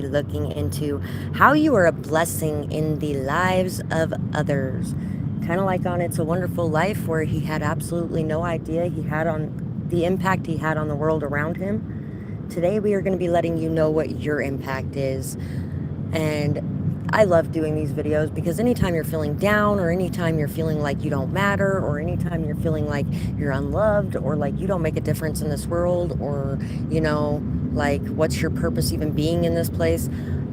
looking into how you are a blessing in the lives of others. Kind of like on It's a Wonderful Life, where he had absolutely no idea he had on the impact he had on the world around him. Today, we are going to be letting you know what your impact is. And I love doing these videos because anytime you're feeling down, or anytime you're feeling like you don't matter, or anytime you're feeling like you're unloved, or like you don't make a difference in this world, or, like what's your purpose even being in this place,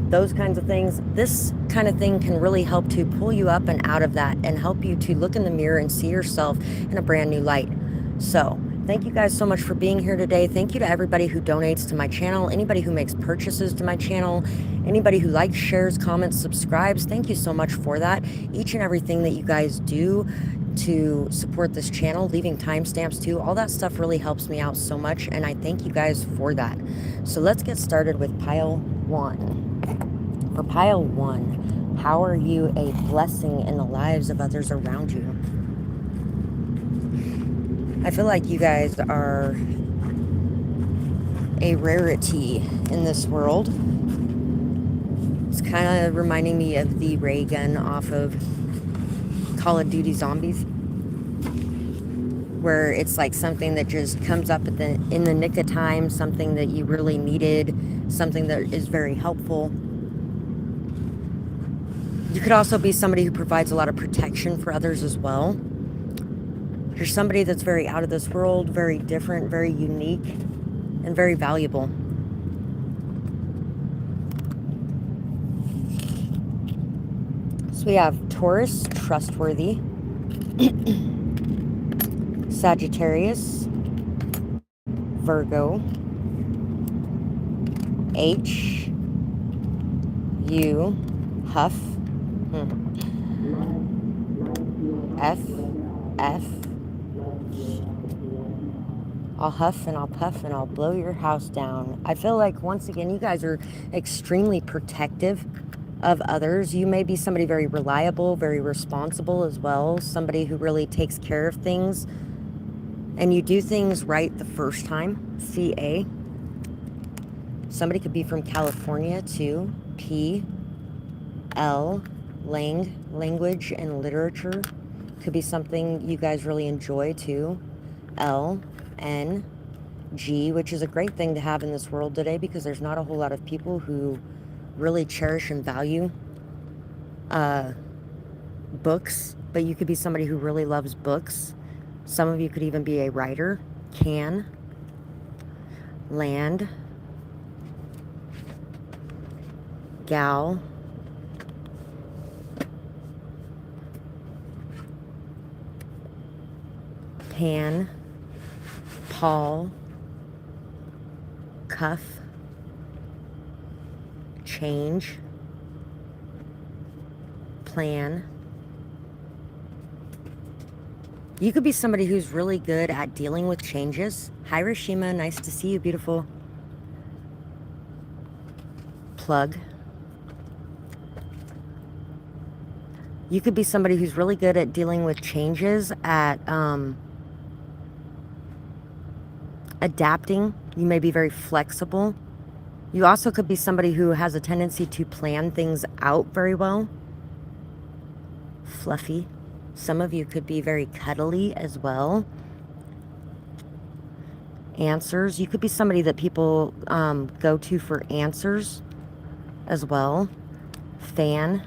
those kinds of things, this kind of thing can really help to pull you up and out of that and help you to look in the mirror and see yourself in a brand new light. So, thank you guys so much for being here today. Thank you to everybody who donates to my channel, anybody who makes purchases to my channel, anybody who likes, shares, comments, subscribes. Thank you so much for that. Each and everything that you guys do to support this channel, leaving timestamps too, all that stuff really helps me out so much, and I thank you guys for that. So let's get started with pile one. For pile one, how are you a blessing in the lives of others around you? I feel like you guys are a rarity in this world. It's kind of reminding me of the ray gun off of Call of Duty Zombies, where it's like something that just comes up in the nick of time, something that you really needed, something that is very helpful. You could also be somebody who provides a lot of protection for others as well. You're somebody that's very out of this world, very different, very unique, and very valuable. So we have Taurus, trustworthy. Sagittarius, Virgo, H, U, Huff, F, F. I'll huff and I'll puff and I'll blow your house down. I feel like, once again, you guys are extremely protective of others. You may be somebody very reliable, very responsible as well, somebody who really takes care of things, and you do things right the first time. CA. Somebody could be from California too. P, L, language and literature. Could be something you guys really enjoy too. L, N, G, which is a great thing to have in this world today because there's not a whole lot of people who really cherish and value books, but you could be somebody who really loves books. Some of you could even be a writer. Can, land, gal, pan, Paul, cuff, change, plan. You could be somebody who's really good at dealing with changes. Hi, Rashima. Nice to see you, beautiful. Plug. You could be somebody who's really good at dealing with changes, at adapting. You may be very flexible. You also could be somebody who has a tendency to plan things out very well. Fluffy. Some of you could be very cuddly as well. Answers. You could be somebody that people go to for answers as well. Fan.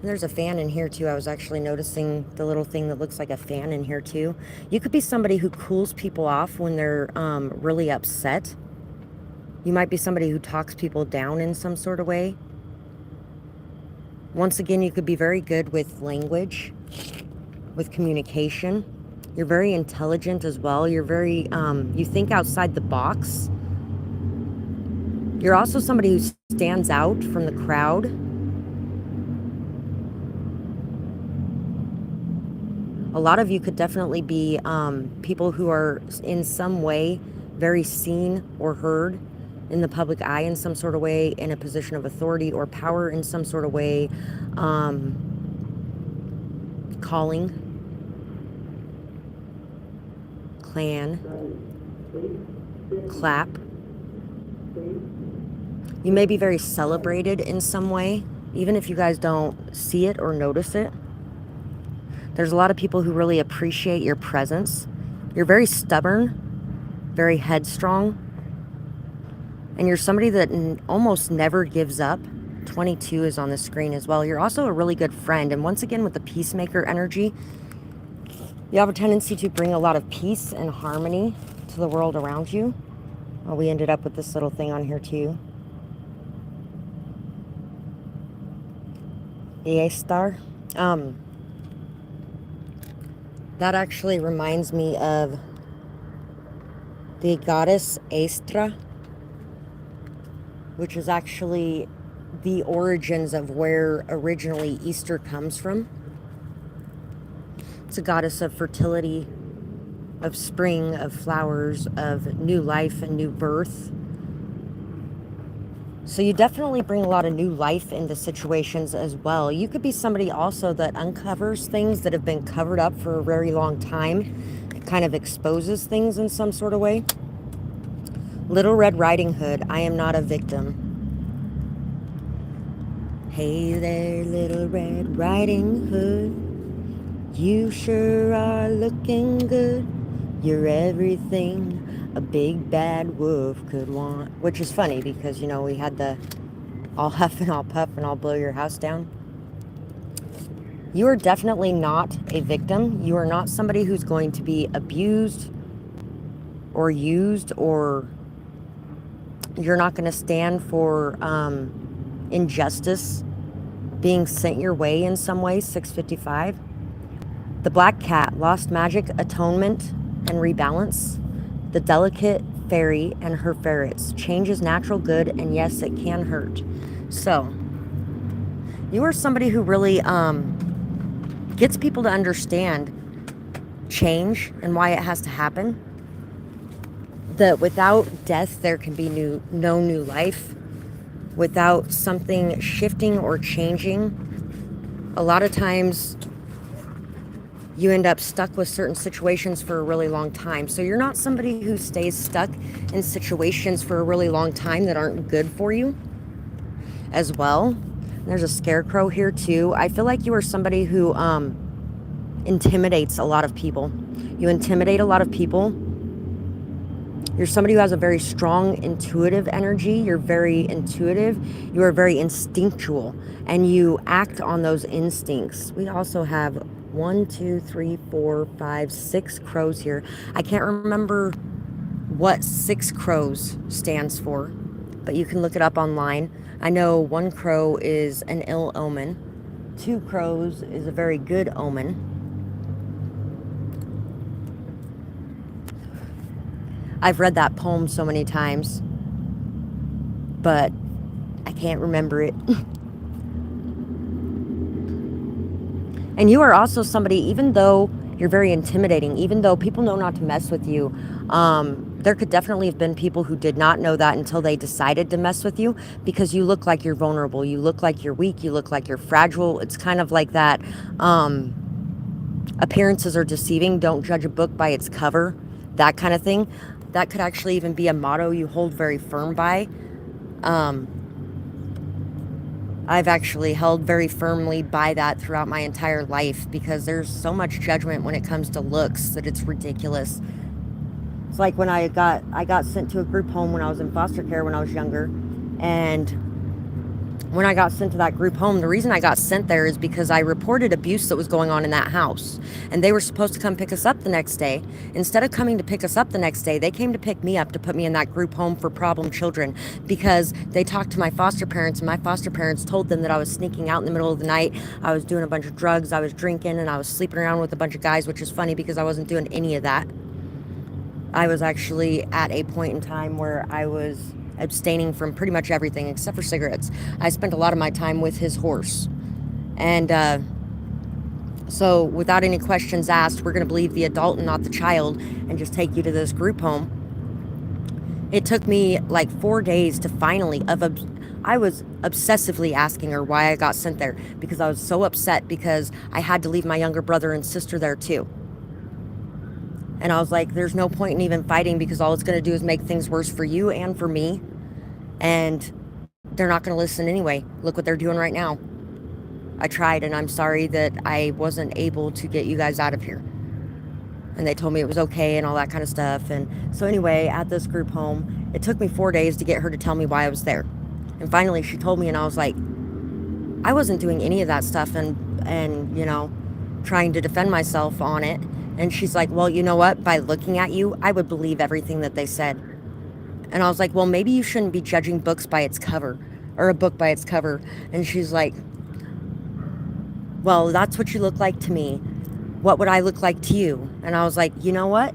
There's a fan in here too. I was actually noticing the little thing that looks like a fan in here too. You could be somebody who cools people off when they're really upset. You might be somebody who talks people down in some sort of way. Once again, you could be very good with language, with communication. You're very intelligent as well. You're very, you think outside the box. You're also somebody who stands out from the crowd. A lot of you could definitely be people who are in some way very seen or heard in the public eye in some sort of way, in a position of authority or power in some sort of way, calling, clan, clap. You may be very celebrated in some way, even if you guys don't see it or notice it. There's a lot of people who really appreciate your presence. You're very stubborn, very headstrong, and you're somebody that almost never gives up. 22 is on the screen as well. You're also a really good friend, and once again with the peacemaker energy, you have a tendency to bring a lot of peace and harmony to the world around you. Well, we ended up with this little thing on here too. Estar. That actually reminds me of the goddess Estra, which is actually the origins of where originally Easter comes from. It's a goddess of fertility, of spring, of flowers, of new life and new birth. So you definitely bring a lot of new life into situations as well. You could be somebody also that uncovers things that have been covered up for a very long time. It kind of exposes things in some sort of way. Little Red Riding Hood, I am not a victim. Hey there, Little Red Riding Hood, you sure are looking good. You're everything a big bad wolf could want. Which is funny because, you know, we had the I'll huff and I'll puff and I'll blow your house down. You are definitely not a victim. You are not somebody who's going to be abused or used, or you're not going to stand for injustice being sent your way in some way. 655. The Black Cat, lost magic, atonement, and rebalance. The Delicate Fairy and her ferrets, change is natural good, and yes, it can hurt. So you are somebody who really gets people to understand change and why it has to happen. That without death there can be no new life. Without something shifting or changing, a lot of times you end up stuck with certain situations for a really long time. So you're not somebody who stays stuck in situations for a really long time that aren't good for you as well. There's a scarecrow here too. I feel like you are somebody who intimidates a lot of people. You intimidate a lot of people. You're somebody who has a very strong intuitive energy. You're very intuitive. You are very instinctual, and you act on those instincts. We also have 1, 2, 3, 4, 5, 6 crows here. I can't remember what 6 crows stands for, but you can look it up online. I know 1 crow is an ill omen. 2 crows is a very good omen. I've read that poem so many times, but I can't remember it. And you are also somebody, even though you're very intimidating, even though people know not to mess with you, there could definitely have been people who did not know that until they decided to mess with you, because you look like you're vulnerable, you look like you're weak, you look like you're fragile. It's kind of like that, appearances are deceiving, don't judge a book by its cover, that kind of thing. That could actually even be a motto you hold very firm by. I've actually held very firmly by that throughout my entire life, because there's so much judgment when it comes to looks that it's ridiculous. It's like when I got sent to a group home when I was in foster care when I was younger, and when I got sent to that group home, the reason I got sent there is because I reported abuse that was going on in that house, and they were supposed to come pick us up the next day. Instead of coming to pick us up the next day, they came to pick me up to put me in that group home for problem children, because they talked to my foster parents, and my foster parents told them that I was sneaking out in the middle of the night, I was doing a bunch of drugs, I was drinking, and I was sleeping around with a bunch of guys, which is funny because I wasn't doing any of that. I was actually at a point in time where I was abstaining from pretty much everything except for cigarettes. I spent a lot of my time with his horse. And so without any questions asked, we're going to believe the adult and not the child and just take you to this group home. It took me like 4 days to finally, I was obsessively asking her why I got sent there, because I was so upset because I had to leave my younger brother and sister there too. And I was like, there's no point in even fighting because all it's going to do is make things worse for you and for me. And they're not going to listen anyway. Look what they're doing right now. I tried, and I'm sorry that I wasn't able to get you guys out of here. And they told me it was okay and all that kind of stuff. And so anyway, at this group home, it took me 4 days to get her to tell me why I was there. And finally she told me, and I was like, I wasn't doing any of that stuff and you know, trying to defend myself on it. And she's like, well, you know what? By looking at you, I would believe everything that they said. And I was like, well, maybe you shouldn't be judging books by its cover, or a book by its cover. And she's like, well, that's what you look like to me. What would I look like to you? And I was like, you know what?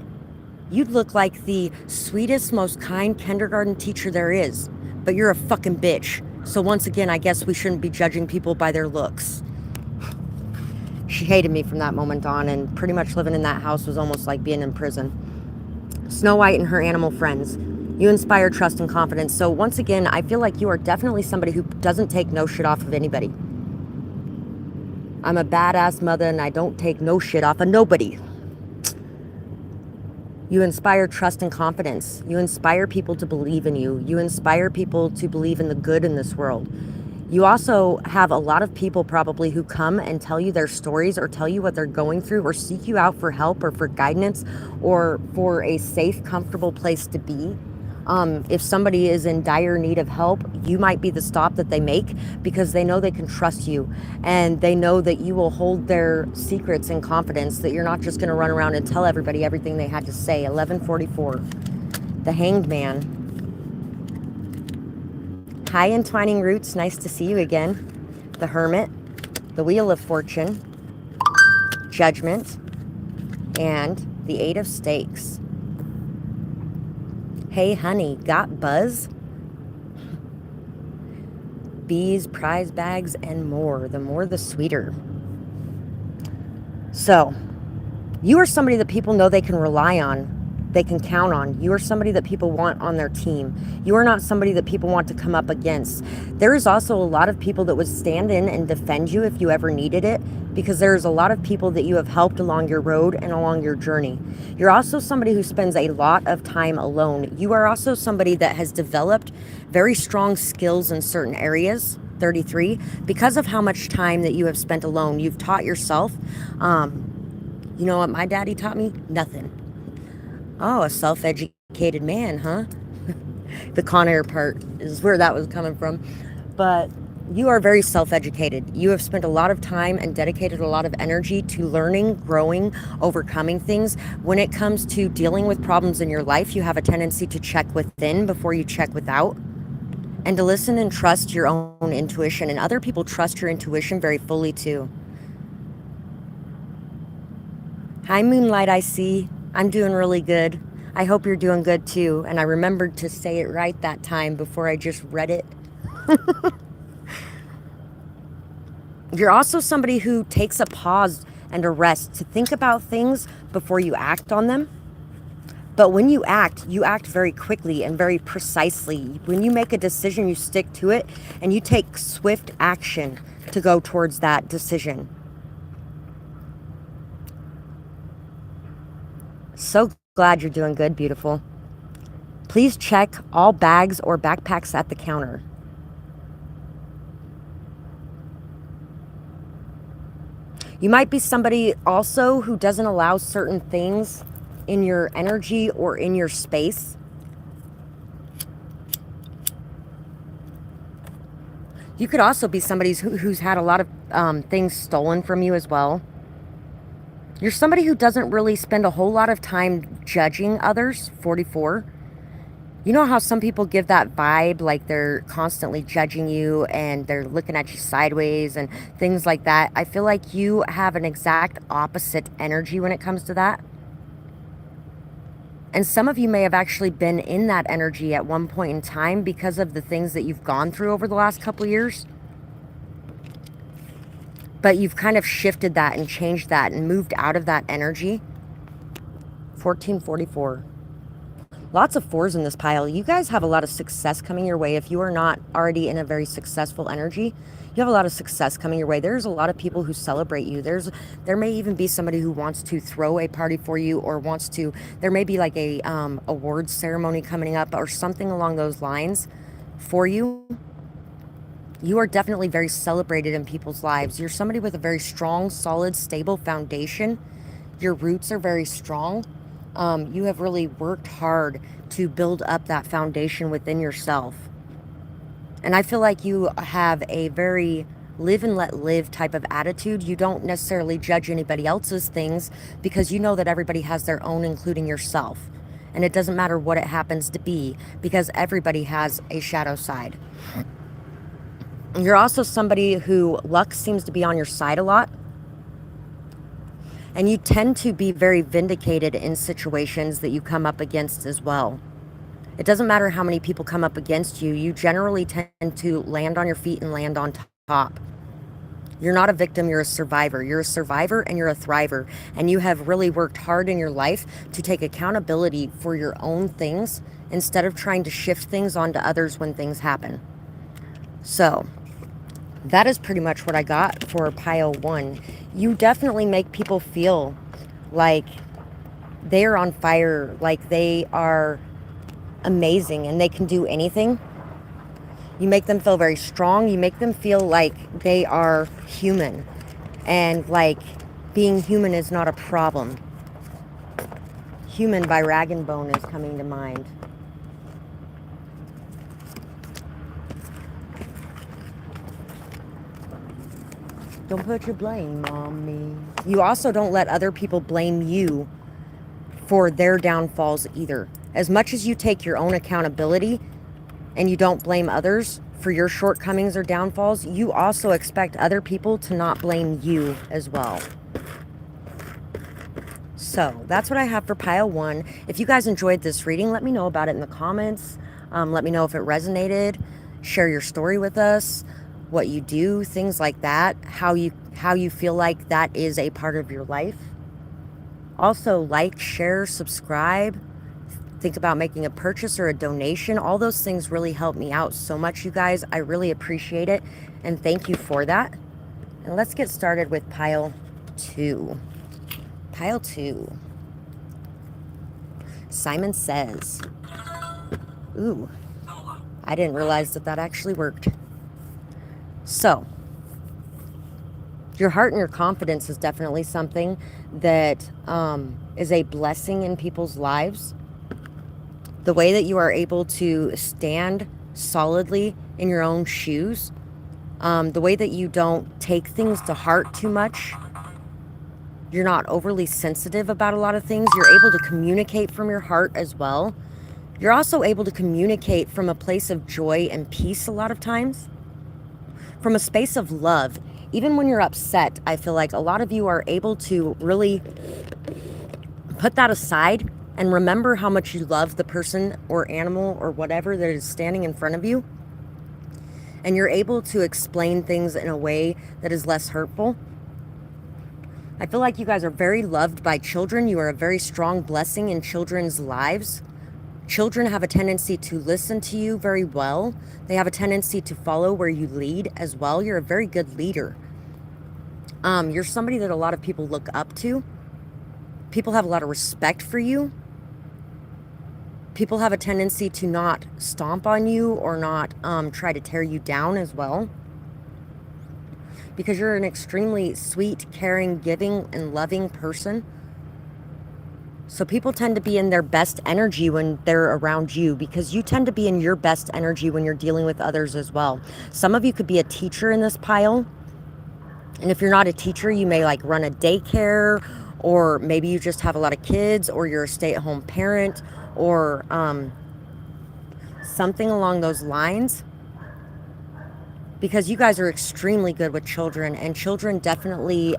You'd look like the sweetest, most kind kindergarten teacher there is. But you're a fucking bitch. So once again, I guess we shouldn't be judging people by their looks. She hated me from that moment on, and pretty much living in that house was almost like being in prison. Snow White and her animal friends. You inspire trust and confidence. So once again, I feel like you are definitely somebody who doesn't take no shit off of anybody. I'm a badass mother and I don't take no shit off of nobody. You inspire trust and confidence. You inspire people to believe in you. You inspire people to believe in the good in this world. You also have a lot of people probably who come and tell you their stories or tell you what they're going through or seek you out for help or for guidance or for a safe, comfortable place to be. If somebody is in dire need of help, you might be the stop that they make because they know they can trust you and they know that you will hold their secrets in confidence, that you're not just going to run around and tell everybody everything they had to say. 1144. The Hanged Man. Hi, Entwining Roots. Nice to see you again. The Hermit. The Wheel of Fortune. Judgment. And the Eight of Stakes. Hey honey, got buzz? Bees, prize bags, and more. The more, the sweeter. So, you are somebody that people know they can rely on. They can count on. You are somebody that people want on their team. You are not somebody that people want to come up against. There is also a lot of people that would stand in and defend you if you ever needed it, because there's a lot of people that you have helped along your road and along your journey. You're also somebody who spends a lot of time alone. You are also somebody that has developed very strong skills in certain areas, 33, because of how much time that you have spent alone. You've taught yourself. You know what my daddy taught me? Nothing. Oh, a self-educated man, huh? The Con Air part is where that was coming from. But you are very self-educated. You have spent a lot of time and dedicated a lot of energy to learning, growing, overcoming things. When it comes to dealing with problems in your life, you have a tendency to check within before you check without, and to listen and trust your own intuition. And other people trust your intuition very fully too. Hi, Moonlight, I see. I'm doing really good. I hope you're doing good too. And I remembered to say it right that time before I just read it. You're also somebody who takes a pause and a rest to think about things before you act on them. But when you act very quickly and very precisely. When you make a decision, you stick to it and you take swift action to go towards that decision. So glad you're doing good, beautiful. Please check all bags or backpacks at the counter. You might be somebody also who doesn't allow certain things in your energy or in your space. You could also be somebody who's had a lot of things stolen from you as well. You're somebody who doesn't really spend a whole lot of time judging others, 44. You know how some people give that vibe like they're constantly judging you and they're looking at you sideways and things like that? I feel like you have an exact opposite energy when it comes to that. And some of you may have actually been in that energy at one point in time because of the things that you've gone through over the last couple of years. But you've kind of shifted that and changed that and moved out of that energy. 1444. Lots of fours in this pile. You guys have a lot of success coming your way. If you are not already in a very successful energy, you have a lot of success coming your way. There's a lot of people who celebrate you. There may even be somebody who wants to throw a party for you, or wants to, there may be like a awards ceremony coming up or something along those lines for you. You are definitely very celebrated in people's lives. You're somebody with a very strong, solid, stable foundation. Your roots are very strong. You have really worked hard to build up that foundation within yourself. And I feel like you have a very live and let live type of attitude. You don't necessarily judge anybody else's things because you know that everybody has their own, including yourself. And it doesn't matter what it happens to be, because everybody has a shadow side. You're also somebody who luck seems to be on your side a lot. And you tend to be very vindicated in situations that you come up against as well. It doesn't matter how many people come up against you. You generally tend to land on your feet and land on top. You're not a victim, you're a survivor. You're a survivor and you're a thriver. And you have really worked hard in your life to take accountability for your own things instead of trying to shift things onto others when things happen. So that is pretty much what I got for pile 1. You definitely make people feel like they're on fire, like they are amazing and they can do anything. You make them feel very strong. You make them feel like they are human, and like being human is not a problem. Human by Rag and Bone is coming to mind. Don't put your blame on me. You also don't let other people blame you for their downfalls either. As much as you take your own accountability and you don't blame others for your shortcomings or downfalls, you also expect other people to not blame you as well. So that's what I have for pile 1. If you guys enjoyed this reading, let me know about it in the comments. Let me know if it resonated. Share your story with us, what you do, things like that, how you feel like that is a part of your life. Also, like, share, subscribe. Think about making a purchase or a donation. All those things really help me out so much, you guys. I really appreciate it, and thank you for that. And let's get started with pile 2. Pile 2. Simon Says. Ooh, I didn't realize that actually worked. So, your heart and your confidence is definitely something that is a blessing in people's lives. The way that you are able to stand solidly in your own shoes, the way that you don't take things to heart too much. You're not overly sensitive about a lot of things. You're able to communicate from your heart as well. You're also able to communicate from a place of joy and peace a lot of times. From a space of love. Even when you're upset, I feel like a lot of you are able to really put that aside and remember how much you love the person or animal or whatever that is standing in front of you. And you're able to explain things in a way that is less hurtful. I feel like you guys are very loved by children. You are a very strong blessing in children's lives. Children have a tendency to listen to you very well. They have a tendency to follow where you lead as well. You're a very good leader. You're somebody that a lot of people look up to. People have a lot of respect for you. People have a tendency to not stomp on you or not try to tear you down as well. Because you're an extremely sweet, caring, giving, and loving person. So people tend to be in their best energy when they're around you, because you tend to be in your best energy when you're dealing with others as well. Some of you could be a teacher in this pile. And if you're not a teacher, you may like run a daycare, or maybe you just have a lot of kids, or you're a stay-at-home parent, or something along those lines. Because you guys are extremely good with children, and children definitely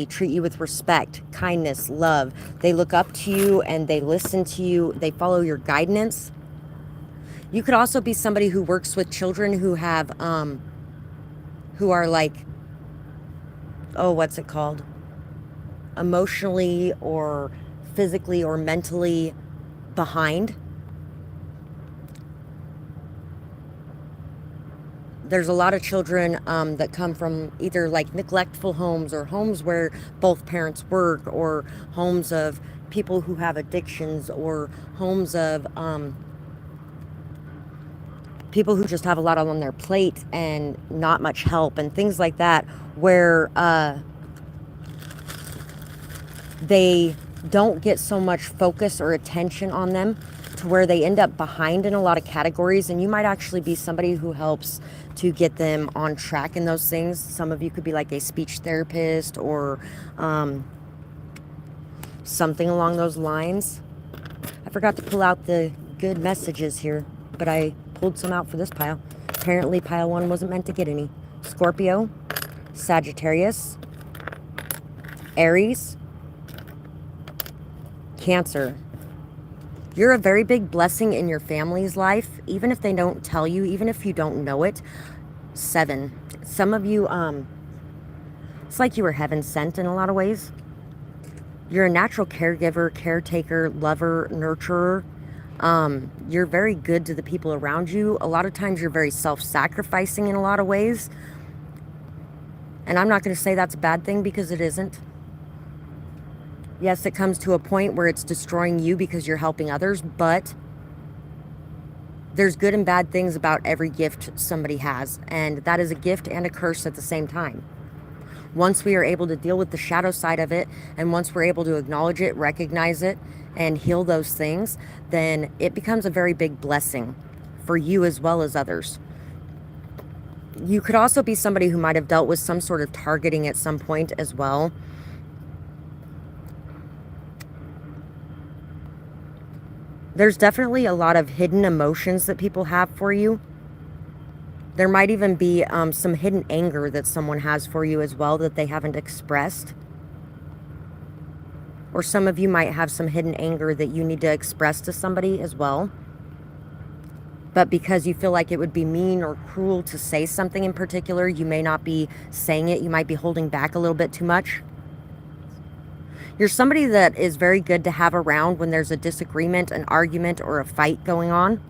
treat you with respect, kindness, love. They look up to you and they listen to you. They follow your guidance. You could also be somebody who works with children who have, who are like, oh, what's it called? Emotionally or physically or mentally behind. There's a lot of children that come from either like neglectful homes or homes where both parents work, or homes of people who have addictions, or homes of people who just have a lot on their plate and not much help and things like that, where they don't get so much focus or attention on them, to where they end up behind in a lot of categories. And you might actually be somebody who helps to get them on track in those things. Some of you could be like a speech therapist, or something along those lines. I forgot to pull out the good messages here, but I pulled some out for this pile. Apparently pile 1 wasn't meant to get any. Scorpio, Sagittarius, Aries, Cancer. You're a very big blessing in your family's life, even if they don't tell you, even if you don't know it. 7. Some of you, it's like you were heaven sent in a lot of ways. You're a natural caregiver, caretaker, lover, nurturer. You're very good to the people around you. A lot of times you're very self-sacrificing in a lot of ways. And I'm not going to say that's a bad thing, because it isn't. Yes, it comes to a point where it's destroying you because you're helping others, but there's good and bad things about every gift somebody has, and that is a gift and a curse at the same time. Once we are able to deal with the shadow side of it, and once we're able to acknowledge it, recognize it, and heal those things, then it becomes a very big blessing for you as well as others. You could also be somebody who might have dealt with some sort of targeting at some point as well. There's definitely a lot of hidden emotions that people have for you. There might even be some hidden anger that someone has for you as well that they haven't expressed. Or some of you might have some hidden anger that you need to express to somebody as well. But because you feel like it would be mean or cruel to say something in particular, you may not be saying it. You might be holding back a little bit too much. You're somebody that is very good to have around when there's a disagreement, an argument, or a fight going on.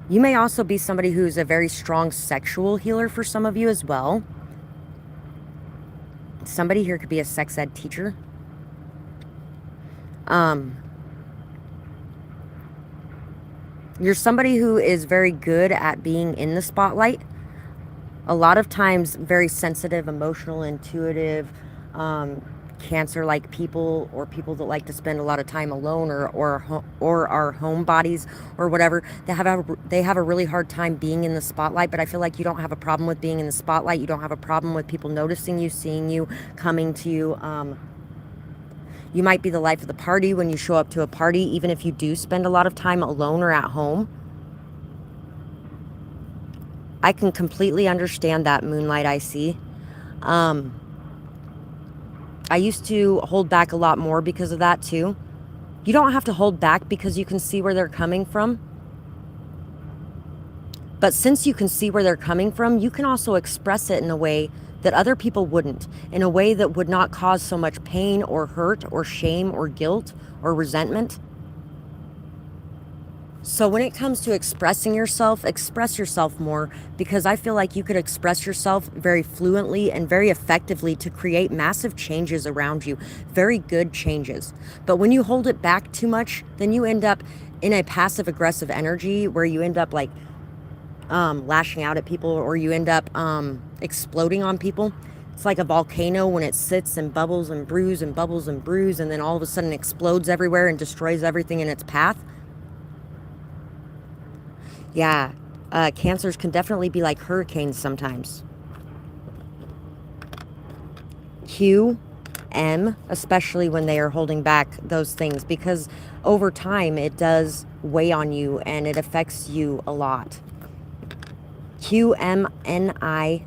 You may also be somebody who's a very strong sexual healer for some of you as well. Somebody here could be a sex ed teacher. You're somebody who is very good at being in the spotlight. A lot of times very sensitive, emotional, intuitive, Cancer-like people, or people that like to spend a lot of time alone, or are homebodies or whatever. They have a really hard time being in the spotlight, but I feel like you don't have a problem with being in the spotlight. You don't have a problem with people noticing you, seeing you, coming to you. You might be the life of the party when you show up to a party, even if you do spend a lot of time alone or at home. I can completely understand that, Moonlight I see. I used to hold back a lot more because of that too. You don't have to hold back because you can see where they're coming from. But since you can see where they're coming from, you can also express it in a way that other people wouldn't, in a way that would not cause so much pain or hurt or shame or guilt or resentment. So when it comes to express yourself more, because I feel like you could express yourself very fluently and very effectively to create massive changes around you, very good changes. But when you hold it back too much, then you end up in a passive aggressive energy where you end up like lashing out at people, or you end up exploding on people. It's like a volcano when it sits and bubbles and brews and bubbles and brews, and then all of a sudden explodes everywhere and destroys everything in its path. Yeah, Cancers can definitely be like hurricanes sometimes. QM, especially when they are holding back those things, because over time it does weigh on you and it affects you a lot. QMNILT,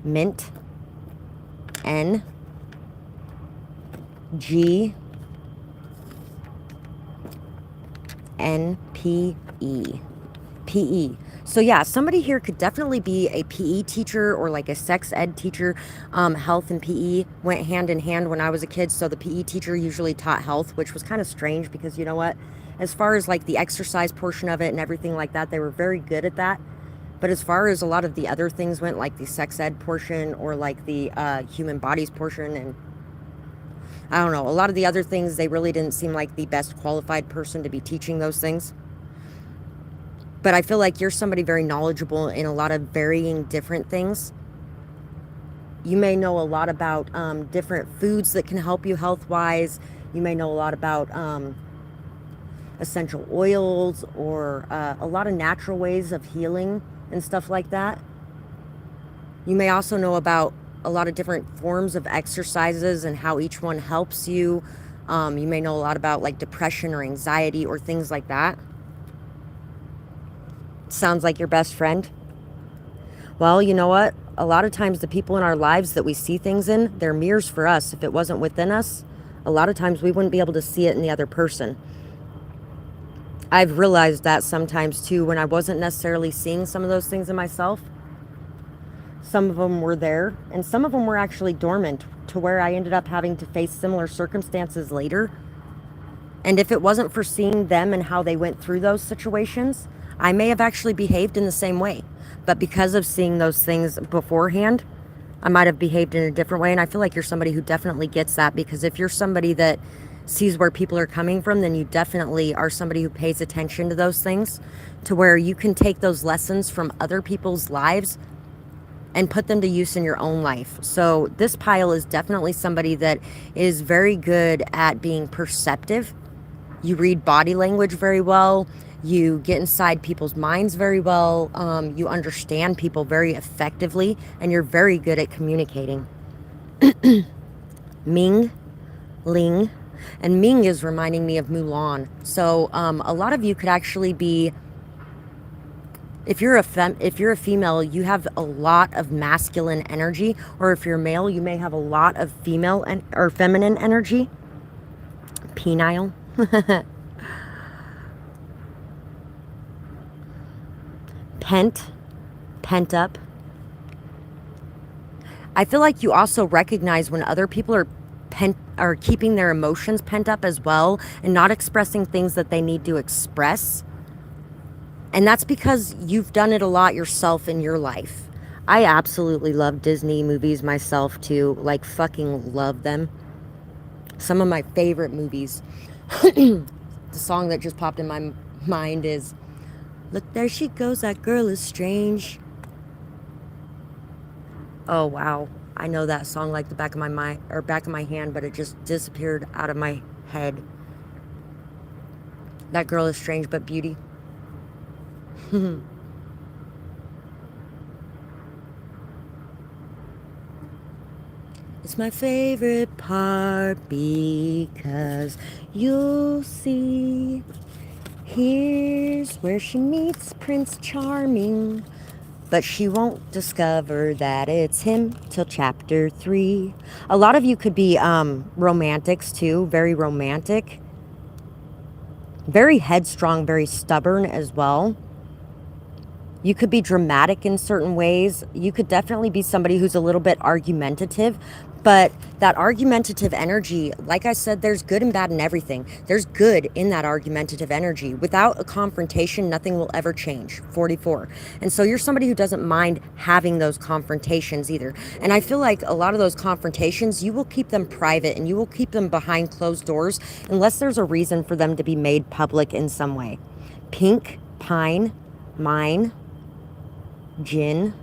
mint. N G NPE, PE. So yeah, somebody here could definitely be a PE teacher or like a sex ed teacher. Health and PE went hand in hand when I was a kid. So the PE teacher usually taught health, which was kind of strange because you know what? As far as like the exercise portion of it and everything like that, they were very good at that. But as far as a lot of the other things went, like the sex ed portion or like the human bodies portion, and I don't know, a lot of the other things, they really didn't seem like the best qualified person to be teaching those things. But I feel like you're somebody very knowledgeable in a lot of varying different things. You may know a lot about different foods that can help you health-wise. You may know a lot about essential oils or a lot of natural ways of healing and stuff like that. You may also know about a lot of different forms of exercises and how each one helps you. You may know a lot about like depression or anxiety or things like that. Sounds like your best friend. Well, you know what? A lot of times the people in our lives that we see things in, they're mirrors for us. If it wasn't within us, a lot of times we wouldn't be able to see it in the other person. I've realized that sometimes too when I wasn't necessarily seeing some of those things in myself. Some of them were there, and some of them were actually dormant to where I ended up having to face similar circumstances later. And if it wasn't for seeing them and how they went through those situations, I may have actually behaved in the same way. But because of seeing those things beforehand, I might have behaved in a different way. And I feel like you're somebody who definitely gets that, because if you're somebody that sees where people are coming from, then you definitely are somebody who pays attention to those things, to where you can take those lessons from other people's lives and put them to use in your own life. So this pile is definitely somebody that is very good at being perceptive. You read body language very well. You get inside people's minds very well. You understand people very effectively, and you're very good at communicating. Ming, Ling, and Ming is reminding me of Mulan. So a lot of you could actually be, if you're a female, you have a lot of masculine energy, or if you're male, you may have a lot of female or feminine energy. Penile. Pent up. I feel like you also recognize when other people are keeping their emotions pent up as well and not expressing things that they need to express. And that's because you've done it a lot yourself in your life. I absolutely love Disney movies myself too. Like, fucking love them. Some of my favorite movies. The song that just popped in my mind is, "Look, there she goes, that girl is strange." Oh wow, I know that song like the back of my mind, or back of my hand, but it just disappeared out of my head. That girl is strange but beauty. It's my favorite part because you'll see. Here's where she meets Prince Charming, but she won't discover that it's him till chapter 3. A lot of you could be romantics too, very romantic, very headstrong, very stubborn as well. You could be dramatic in certain ways. You could definitely be somebody who's a little bit argumentative, but that argumentative energy, like I said, there's good and bad in everything. There's good in that argumentative energy. Without a confrontation, nothing will ever change. 44. And so you're somebody who doesn't mind having those confrontations either. And I feel like a lot of those confrontations, you will keep them private and you will keep them behind closed doors unless there's a reason for them to be made public in some way. Pink, pine, mine, gin.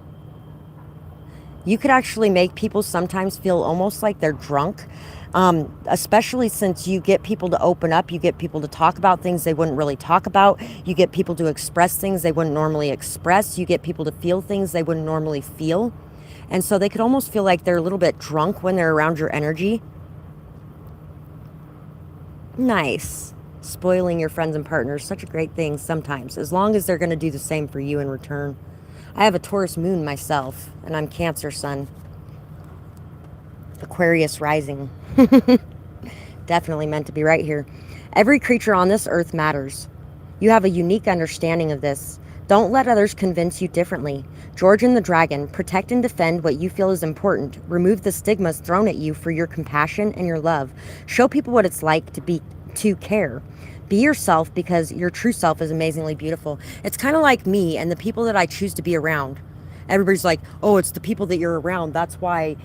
You could actually make people sometimes feel almost like they're drunk, especially since you get people to open up. You get people to talk about things they wouldn't really talk about. You get people to express things they wouldn't normally express. You get people to feel things they wouldn't normally feel. And so they could almost feel like they're a little bit drunk when they're around your energy. Nice. Spoiling your friends and partners, such a great thing sometimes, as long as they're going to do the same for you in return. I have a Taurus moon myself, and I'm Cancer sun. Aquarius rising. Definitely meant to be right here. Every creature on this earth matters. You have a unique understanding of this. Don't let others convince you differently. George and the Dragon, protect and defend what you feel is important. Remove the stigmas thrown at you for your compassion and your love. Show people what it's like to care. Be yourself, because your true self is amazingly beautiful. It's kind of like me and the people that I choose to be around. Everybody's like, oh, it's the people that you're around. That's why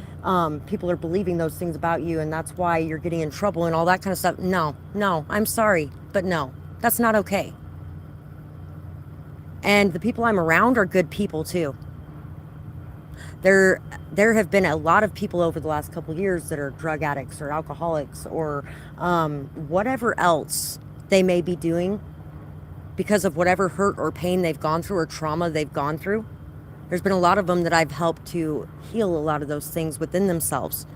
people are believing those things about you, and that's why you're getting in trouble and all that kind of stuff. No, I'm sorry, but no, that's not okay. And the people I'm around are good people too. There have been a lot of people over the last couple of years that are drug addicts or alcoholics or whatever else they may be doing because of whatever hurt or pain they've gone through or trauma they've gone through. There's been a lot of them that I've helped to heal a lot of those things within themselves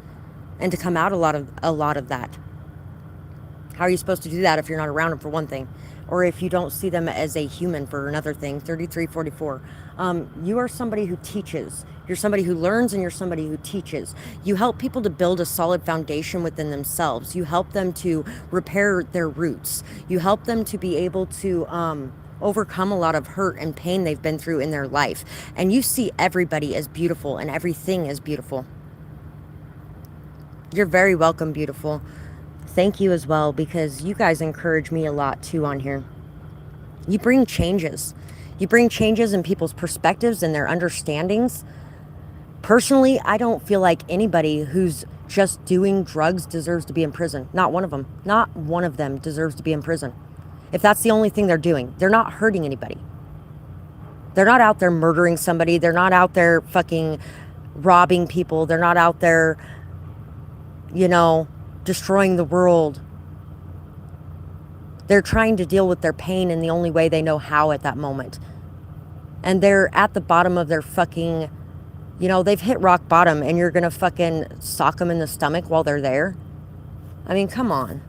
and to come out a lot of that. How are you supposed to do that if you're not around them, for one thing? Or if you don't see them as a human, for another thing? 3344. You are somebody who teaches. You're somebody who learns, and you're somebody who teaches. You help people to build a solid foundation within themselves. You help them to repair their roots. You help them to be able to overcome a lot of hurt and pain they've been through in their life. And you see everybody as beautiful and everything as beautiful. You're very welcome, beautiful. Thank you as well, because you guys encourage me a lot too on here. You bring changes. You bring changes in people's perspectives and their understandings. Personally, I don't feel like anybody who's just doing drugs deserves to be in prison. Not one of them. Not one of them deserves to be in prison. If that's the only thing they're doing, they're not hurting anybody. They're not out there murdering somebody. They're not out there fucking robbing people. They're not out there, destroying the world. They're trying to deal with their pain in the only way they know how at that moment. And they're at the bottom of their fucking, they've hit rock bottom, and you're gonna fucking sock them in the stomach while they're there. I mean, come on.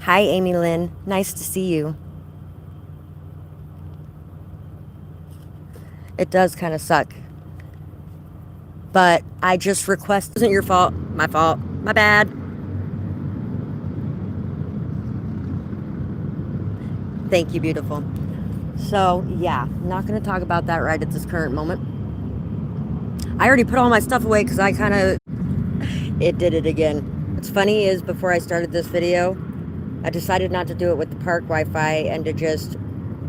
Hi, Amy Lynn. Nice to see you. It does kind of suck. But I just request, it wasn't your fault, my fault, my bad. Thank you, beautiful. So, yeah, not going to talk about that right at this current moment. I already put all my stuff away because it did it again. What's funny is, before I started this video, I decided not to do it with the park Wi-Fi and to just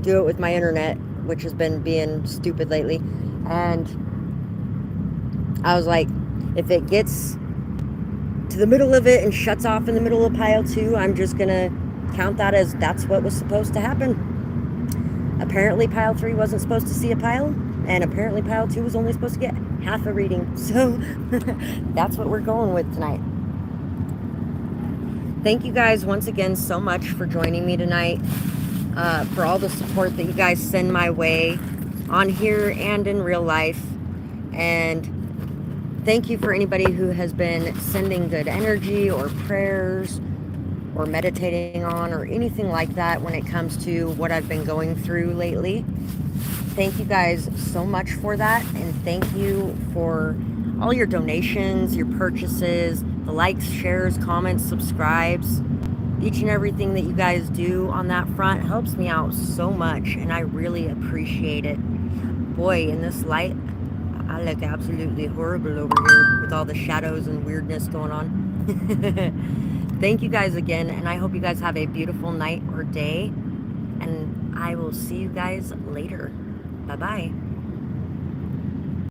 do it with my internet, which has been being stupid lately. And I was like, if it gets to the middle of it and shuts off in the middle of pile 2, I'm just gonna count that as that's what was supposed to happen. Apparently pile 3 wasn't supposed to see a pile, and apparently pile 2 was only supposed to get half a reading. So that's what we're going with tonight. Thank you guys once again so much for joining me tonight, for all the support that you guys send my way on here and in real life. And thank you for anybody who has been sending good energy or prayers or meditating on or anything like that when it comes to what I've been going through lately. Thank you guys so much for that, and thank you for all your donations, your purchases, the likes, shares, comments, subscribes. Each and everything that you guys do on that front helps me out so much, and I really appreciate it. Boy, in this light, I look absolutely horrible over here with all the shadows and weirdness going on. Thank you guys again, and I hope you guys have a beautiful night or day, and I will see you guys later. Bye-bye.